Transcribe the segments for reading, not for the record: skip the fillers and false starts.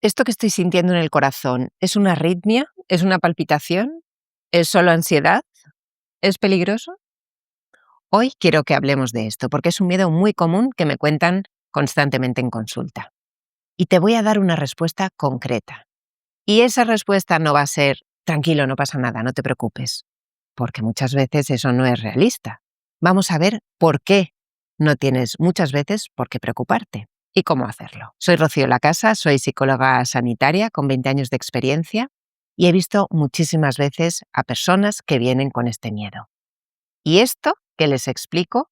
¿Esto que estoy sintiendo en el corazón es una arritmia? ¿Es una palpitación? ¿Es solo ansiedad? ¿Es peligroso? Hoy quiero que hablemos de esto, porque es un miedo muy común que me cuentan constantemente en consulta. Y te voy a dar una respuesta concreta. Y esa respuesta no va a ser, tranquilo, no pasa nada, no te preocupes, porque muchas veces eso no es realista. Vamos a ver por qué no tienes muchas veces por qué preocuparte y cómo hacerlo. Soy Rocío Lacasa, soy psicóloga sanitaria con 20 años de experiencia y he visto muchísimas veces a personas que vienen con este miedo. Y esto que les explico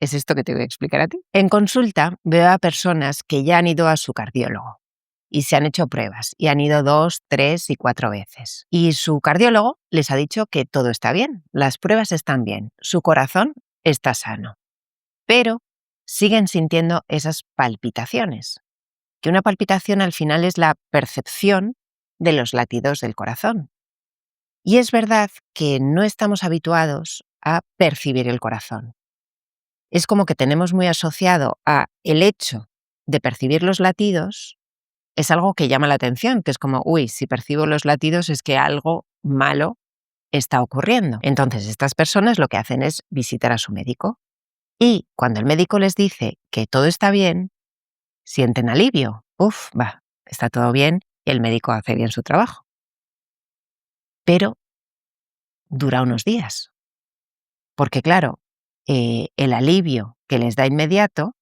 es esto que te voy a explicar a ti. En consulta veo a personas que ya han ido a su cardiólogo y se han hecho pruebas y han ido 2, 3 y 4 veces. Y su cardiólogo les ha dicho que todo está bien, las pruebas están bien, su corazón está sano. Pero siguen sintiendo esas palpitaciones, que una palpitación al final es la percepción de los latidos del corazón. Y es verdad que no estamos habituados a percibir el corazón. Es como que tenemos muy asociado a el hecho de percibir los latidos, es algo que llama la atención, que es como, uy, si percibo los latidos es que algo malo está ocurriendo. Entonces, estas personas lo que hacen es visitar a su médico y cuando el médico les dice que todo está bien, sienten alivio. Uf, va, está todo bien y el médico hace bien su trabajo. Pero dura unos días. Porque claro, el alivio que les da inmediato,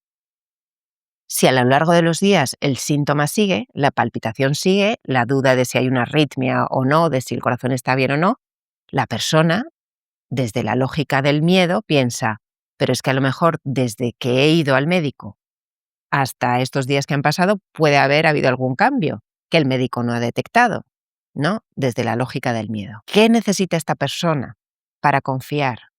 si a lo largo de los días el síntoma sigue, la palpitación sigue, la duda de si hay una arritmia o no, de si el corazón está bien o no, la persona, desde la lógica del miedo, piensa, pero es que a lo mejor desde que he ido al médico hasta estos días que han pasado puede haber habido algún cambio que el médico no ha detectado, ¿no? Desde la lógica del miedo. ¿Qué necesita esta persona para confiar?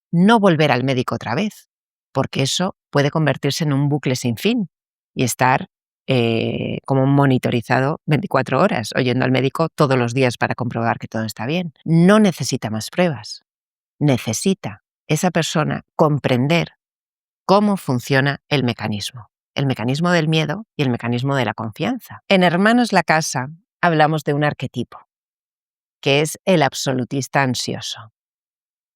No volver al médico otra vez, porque eso puede convertirse en un bucle sin fin y estar como monitorizado 24 horas, oyendo al médico todos los días para comprobar que todo está bien. No necesita más pruebas. Necesita esa persona comprender cómo funciona el mecanismo del miedo y el mecanismo de la confianza. En Hermanos la Casa hablamos de un arquetipo, que es el absolutista ansioso.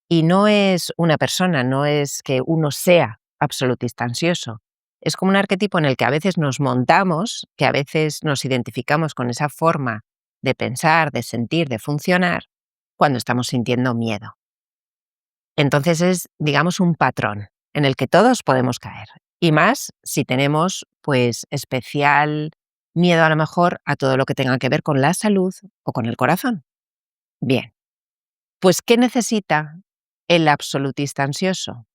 Y no es una persona, no es que uno sea absolutista ansioso. Es como un arquetipo en el que a veces nos montamos, que a veces nos identificamos con esa forma de pensar, de sentir, de funcionar, cuando estamos sintiendo miedo. Entonces es, digamos, un patrón en el que todos podemos caer. Y más si tenemos, pues, especial miedo a lo mejor a todo lo que tenga que ver con la salud o con el corazón. Bien, pues ¿qué necesita el absolutista ansioso?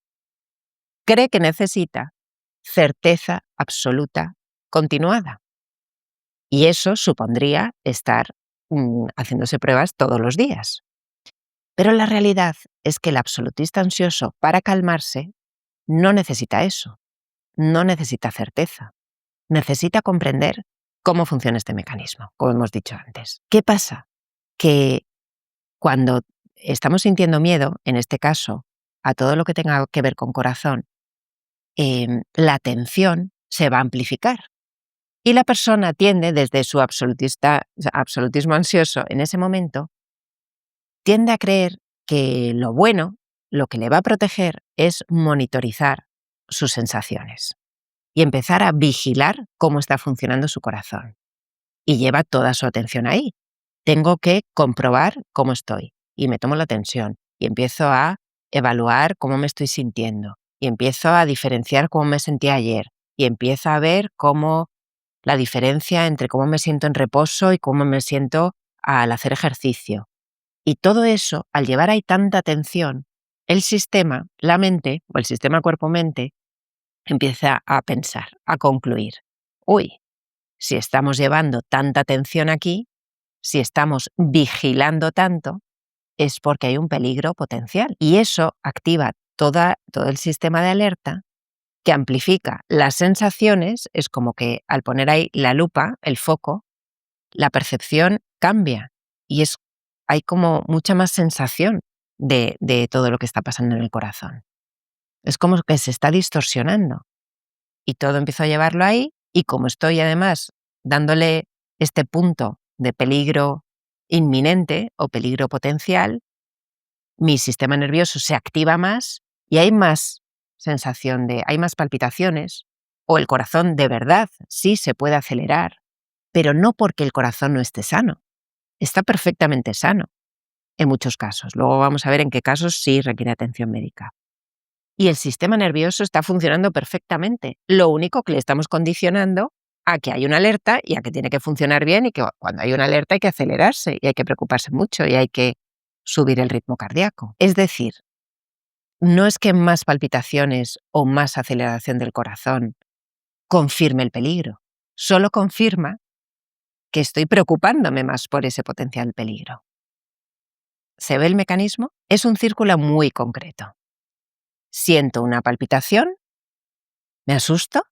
Cree que necesita certeza absoluta continuada. Y eso supondría estar haciéndose pruebas todos los días. Pero la realidad es que el absolutista ansioso, para calmarse, no necesita eso, no necesita certeza, necesita comprender cómo funciona este mecanismo, como hemos dicho antes. ¿Qué pasa? Que cuando estamos sintiendo miedo, en este caso, a todo lo que tenga que ver con corazón, la atención se va a amplificar. Y la persona tiende, desde su absolutismo ansioso en ese momento, tiende a creer que lo bueno, lo que le va a proteger, es monitorizar sus sensaciones y empezar a vigilar cómo está funcionando su corazón. Y lleva toda su atención ahí. Tengo que comprobar cómo estoy y me tomo la tensión y empiezo a evaluar cómo me estoy sintiendo y empiezo a diferenciar cómo me sentí ayer y empiezo a ver cómo la diferencia entre cómo me siento en reposo y cómo me siento al hacer ejercicio. Y todo eso, al llevar ahí tanta atención, el sistema, la mente o el sistema cuerpo-mente empieza a pensar, a concluir. Uy, si estamos llevando tanta atención aquí, si estamos vigilando tanto, es porque hay un peligro potencial. Y eso activa todo el sistema de alerta que amplifica las sensaciones. Es como que al poner ahí la lupa, el foco, la percepción cambia y hay como mucha más sensación de todo lo que está pasando en el corazón. Es como que se está distorsionando y todo empiezo a llevarlo ahí y como estoy además dándole este punto de peligro inminente o peligro potencial, mi sistema nervioso se activa más y hay más sensación hay más palpitaciones, o el corazón de verdad sí se puede acelerar, pero no porque el corazón no esté sano. Está perfectamente sano en muchos casos. Luego vamos a ver en qué casos sí requiere atención médica. Y el sistema nervioso está funcionando perfectamente. Lo único que le estamos condicionando a que hay una alerta y a que tiene que funcionar bien, y que cuando hay una alerta hay que acelerarse y hay que preocuparse mucho y hay que subir el ritmo cardíaco. Es decir, no es que más palpitaciones o más aceleración del corazón confirme el peligro, solo confirma que estoy preocupándome más por ese potencial peligro. ¿Se ve el mecanismo? Es un círculo muy concreto. Siento una palpitación, me asusto,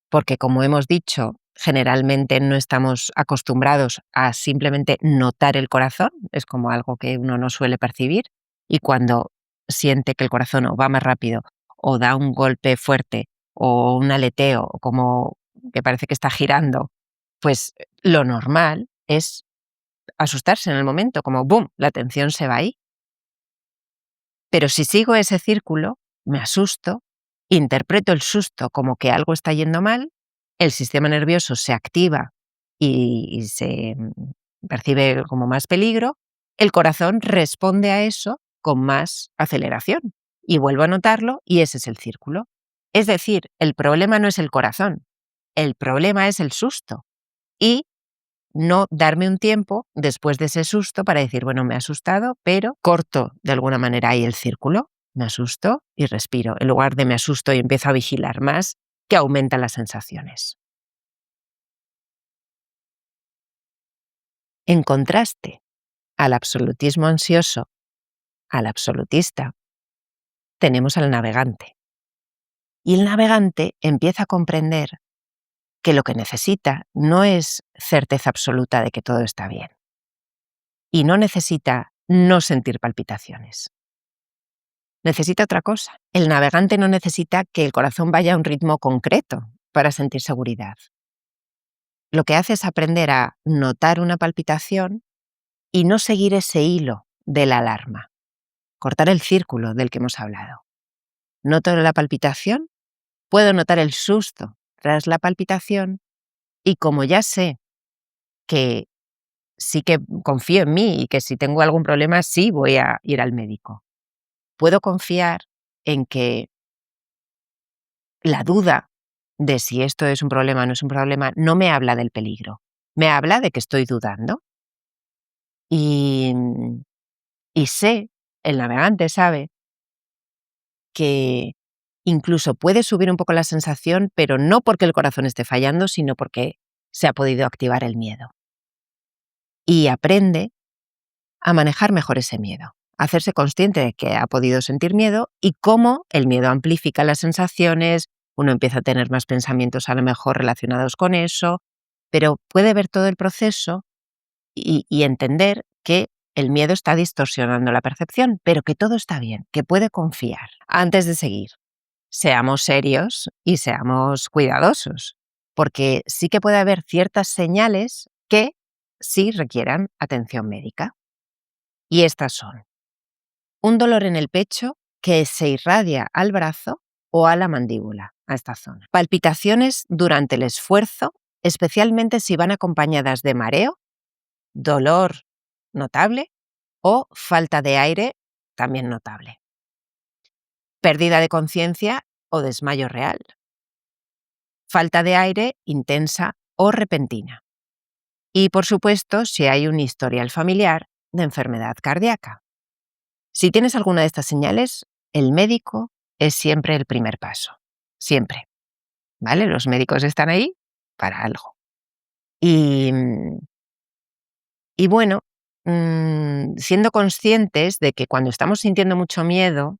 porque como hemos dicho, generalmente no estamos acostumbrados a simplemente notar el corazón, es como algo que uno no suele percibir, y cuando siente que el corazón o va más rápido, o da un golpe fuerte, o un aleteo, o como que parece que está girando, pues lo normal es asustarse en el momento, como ¡boom!, la atención se va ahí. Pero si sigo ese círculo, me asusto, interpreto el susto como que algo está yendo mal, el sistema nervioso se activa y se percibe como más peligro, el corazón responde a eso con más aceleración y vuelvo a notarlo y ese es el círculo. Es decir, el problema no es el corazón, el problema es el susto y no darme un tiempo después de ese susto para decir, bueno, me he asustado, pero corto de alguna manera ahí el círculo, me asusto y respiro, en lugar de me asusto y empiezo a vigilar más, que aumenta las sensaciones. En contraste al absolutismo ansioso, al absolutista, tenemos al navegante. Y el navegante empieza a comprender que lo que necesita no es certeza absoluta de que todo está bien. Y no necesita no sentir palpitaciones. Necesita otra cosa. El navegante no necesita que el corazón vaya a un ritmo concreto para sentir seguridad. Lo que hace es aprender a notar una palpitación y no seguir ese hilo de la alarma. Cortar el círculo del que hemos hablado. Noto la palpitación, puedo notar el susto tras la palpitación y como ya sé que sí que confío en mí y que si tengo algún problema sí voy a ir al médico, puedo confiar en que la duda de si esto es un problema o no es un problema no me habla del peligro, me habla de que estoy dudando. Y sé, el navegante sabe que incluso puede subir un poco la sensación, pero no porque el corazón esté fallando, sino porque se ha podido activar el miedo. Y aprende a manejar mejor ese miedo, a hacerse consciente de que ha podido sentir miedo y cómo el miedo amplifica las sensaciones, uno empieza a tener más pensamientos a lo mejor relacionados con eso, pero puede ver todo el proceso y entender que el miedo está distorsionando la percepción, pero que todo está bien, que puede confiar. Antes de seguir, seamos serios y seamos cuidadosos, porque sí que puede haber ciertas señales que sí requieran atención médica. Y estas son: un dolor en el pecho que se irradia al brazo o a la mandíbula, a esta zona. Palpitaciones durante el esfuerzo, especialmente si van acompañadas de mareo, dolor notable o falta de aire también notable. Pérdida de conciencia o desmayo real. Falta de aire intensa o repentina. Y por supuesto, si hay un historial familiar de enfermedad cardíaca. Si tienes alguna de estas señales, el médico es siempre el primer paso. Siempre. ¿Vale? Los médicos están ahí para algo. Y bueno, siendo conscientes de que cuando estamos sintiendo mucho miedo,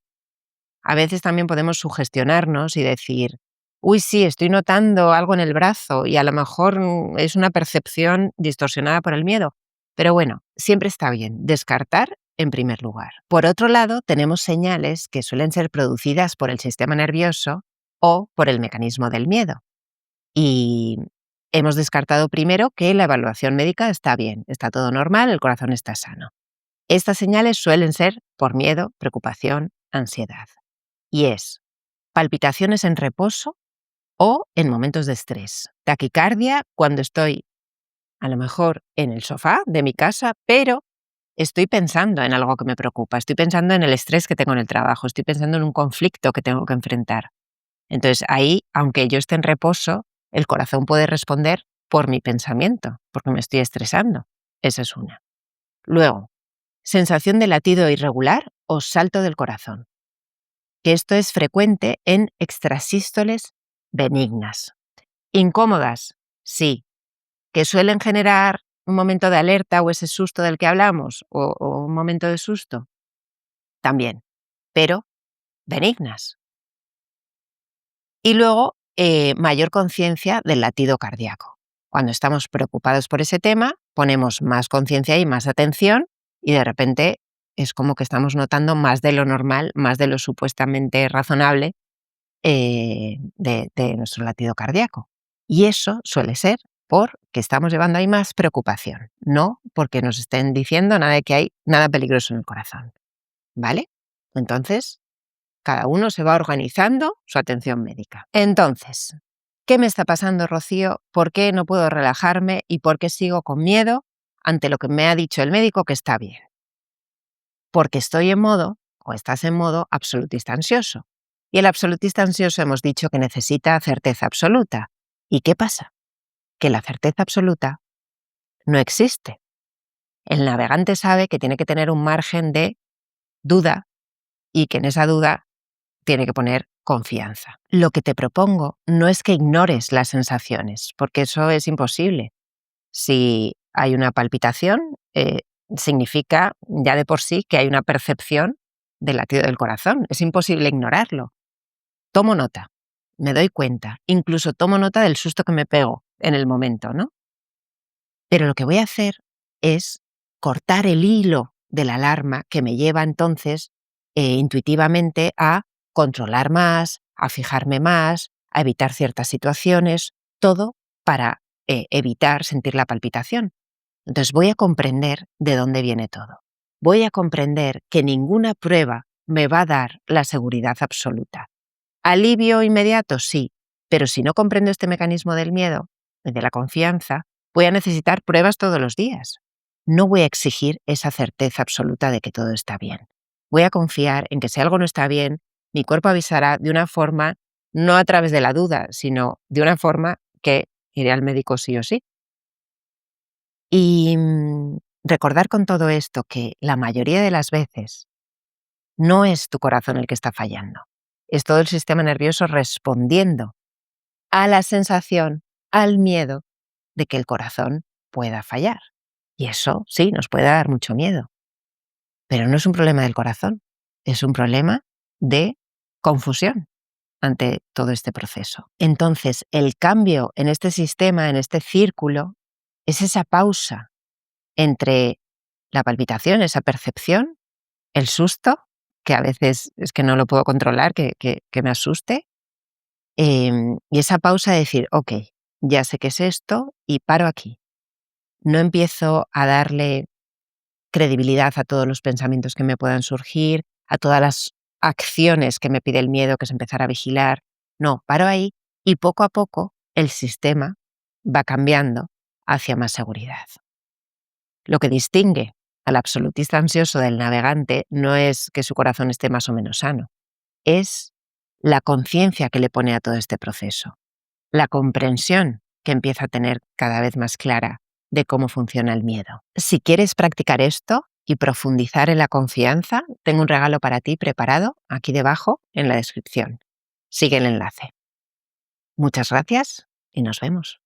a veces también podemos sugestionarnos y decir, uy, sí, estoy notando algo en el brazo y a lo mejor es una percepción distorsionada por el miedo. Pero bueno, siempre está bien descartar en primer lugar. Por otro lado, tenemos señales que suelen ser producidas por el sistema nervioso o por el mecanismo del miedo. Y hemos descartado primero que la evaluación médica está bien, está todo normal, el corazón está sano. Estas señales suelen ser por miedo, preocupación, ansiedad. Y es palpitaciones en reposo o en momentos de estrés. Taquicardia cuando estoy a lo mejor en el sofá de mi casa, pero estoy pensando en algo que me preocupa, estoy pensando en el estrés que tengo en el trabajo, estoy pensando en un conflicto que tengo que enfrentar. Entonces ahí, aunque yo esté en reposo, el corazón puede responder por mi pensamiento, porque me estoy estresando. Esa es una. Luego, sensación de latido irregular o salto del corazón, que esto es frecuente en extrasístoles benignas. Incómodas, sí, que suelen generar un momento de alerta o ese susto del que hablamos, o un momento de susto, también, pero benignas. Y luego, mayor conciencia del latido cardíaco. Cuando estamos preocupados por ese tema, ponemos más conciencia y más atención y de repente es como que estamos notando más de lo normal, más de lo supuestamente razonable de nuestro latido cardíaco. Y eso suele ser porque estamos llevando ahí más preocupación, no porque nos estén diciendo nada de que hay nada peligroso en el corazón. ¿Vale? Entonces, cada uno se va organizando su atención médica. Entonces, ¿qué me está pasando, Rocío? ¿Por qué no puedo relajarme y por qué sigo con miedo ante lo que me ha dicho el médico que está bien? Porque estoy en modo, o estás en modo, absolutista ansioso. Y el absolutista ansioso hemos dicho que necesita certeza absoluta. ¿Y qué pasa? Que la certeza absoluta no existe. El navegante sabe que tiene que tener un margen de duda y que en esa duda tiene que poner confianza. Lo que te propongo no es que ignores las sensaciones, porque eso es imposible. Si hay una palpitación, significa ya de por sí que hay una percepción del latido del corazón. Es imposible ignorarlo. Tomo nota, me doy cuenta, incluso tomo nota del susto que me pego en el momento, ¿no? Pero lo que voy a hacer es cortar el hilo de la alarma que me lleva entonces intuitivamente a controlar más, a fijarme más, a evitar ciertas situaciones, todo para evitar sentir la palpitación. Entonces voy a comprender de dónde viene todo. Voy a comprender que ninguna prueba me va a dar la seguridad absoluta. ¿Alivio inmediato? Sí, pero si no comprendo este mecanismo del miedo, de la confianza, voy a necesitar pruebas todos los días. No voy a exigir esa certeza absoluta de que todo está bien. Voy a confiar en que si algo no está bien, mi cuerpo avisará de una forma, no a través de la duda, sino de una forma que iré al médico sí o sí. Y recordar con todo esto que la mayoría de las veces no es tu corazón el que está fallando, es todo el sistema nervioso respondiendo a la sensación, al miedo de que el corazón pueda fallar. Y eso sí, nos puede dar mucho miedo. Pero no es un problema del corazón, es un problema de confusión ante todo este proceso. Entonces, el cambio en este sistema, en este círculo, es esa pausa entre la palpitación, esa percepción, el susto, que a veces es que no lo puedo controlar, que me asuste, y esa pausa de decir, ok, ya sé qué es esto y paro aquí. No empiezo a darle credibilidad a todos los pensamientos que me puedan surgir, a todas las acciones que me pide el miedo, que es empezar a vigilar. No, paro ahí y poco a poco el sistema va cambiando hacia más seguridad. Lo que distingue al absolutista ansioso del navegante no es que su corazón esté más o menos sano, es la conciencia que le pone a todo este proceso, la comprensión que empieza a tener cada vez más clara de cómo funciona el miedo. Si quieres practicar esto y profundizar en la confianza, tengo un regalo para ti preparado aquí debajo en la descripción. Sigue el enlace. Muchas gracias y nos vemos.